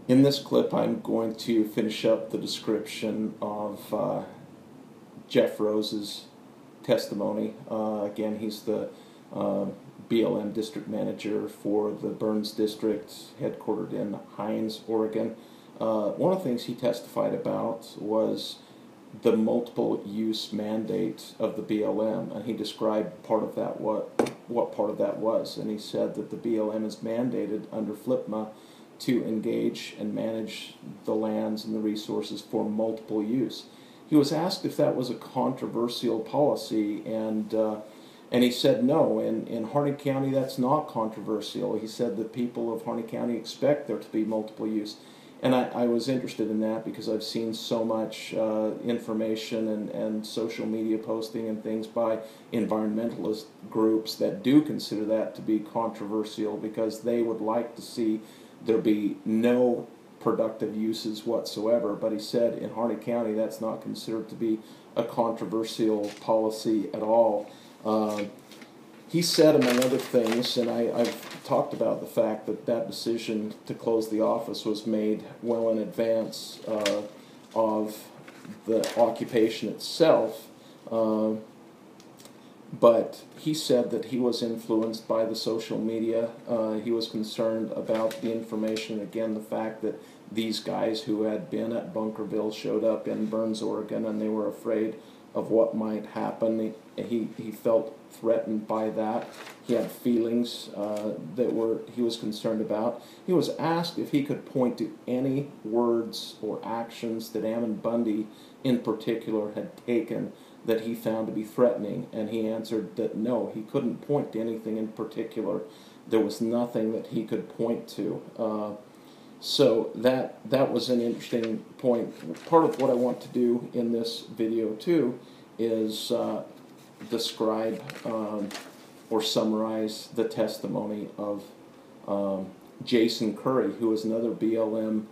In this clip, I'm going to finish up the description of Jeff Rose's testimony. Again, he's the BLM district manager for the Burns District, headquartered in Hines, Oregon. One of the things he testified about was the multiple use mandate of the BLM, and he described part of that, what part of that was, and he said that the BLM is mandated under FLPMA to engage and manage the lands and the resources for multiple use. He was asked if that was a controversial policy, and he said no. In Harney County, that's not controversial. He said that people of Harney County expect there to be multiple use. And I was interested in that because I've seen so much information and social media posting and things by environmentalist groups that do consider that to be controversial because they would like to see there be no productive uses whatsoever. But he said in Harney County that's not considered to be a controversial policy at all. He said, among other things, and I've talked about the fact that that decision to close the office was made well in advance of the occupation itself, but he said that he was influenced by the social media. He was concerned about the information, again, the fact that these guys who had been at Bunkerville showed up in Burns, Oregon, and they were afraid of what might happen. He felt threatened by that. He had feelings he was concerned about. He was asked if he could point to any words or actions that Ammon Bundy in particular had taken that he found to be threatening, and he answered that no, he couldn't point to anything in particular. There was nothing that he could point to. So that was an interesting point. Part of what I want to do in this video too is describe or summarize the testimony of Jason Curry, who is another BLM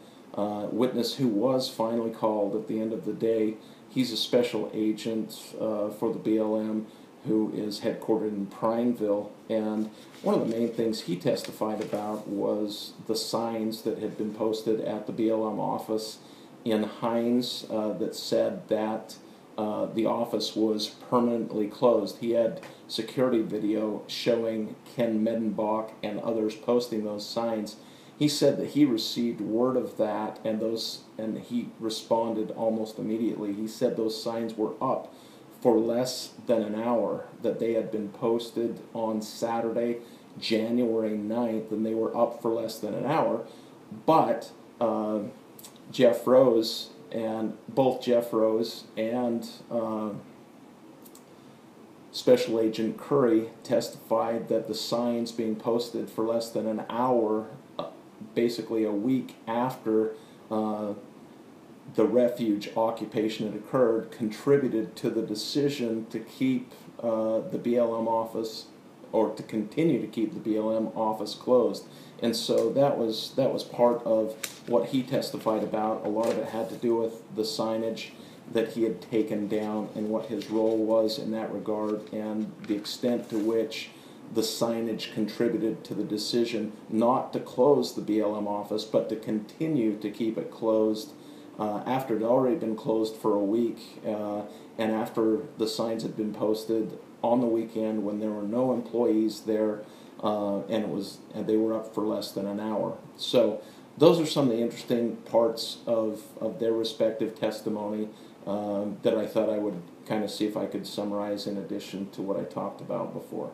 witness who was finally called at the end of the day. He's a special agent for the BLM who is headquartered in Prineville, and one of the main things he testified about was the signs that had been posted at the BLM office in Hines that said that the office was permanently closed. He had security video showing Ken Medenbach and others posting those signs. He said that he received word of that, and he responded almost immediately. He said those signs were up for less than an hour, that they had been posted on Saturday, January 9th, and they were up for less than an hour. But Jeff Rose, and both Jeff Rose and Special Agent Curry testified that the signs being posted for less than an hour, basically a week after the refuge occupation had occurred, contributed to the decision to keep the BLM office, or to continue to keep the BLM office closed. And so that was part of what he testified about. A lot of it had to do with the signage that he had taken down and what his role was in that regard, and the extent to which the signage contributed to the decision not to close the BLM office, but to continue to keep it closed after it had already been closed for a week, and after the signs had been posted on the weekend when there were no employees there, and they were up for less than an hour. So those are some of the interesting parts of their respective testimony that I thought I would kind of see if I could summarize in addition to what I talked about before.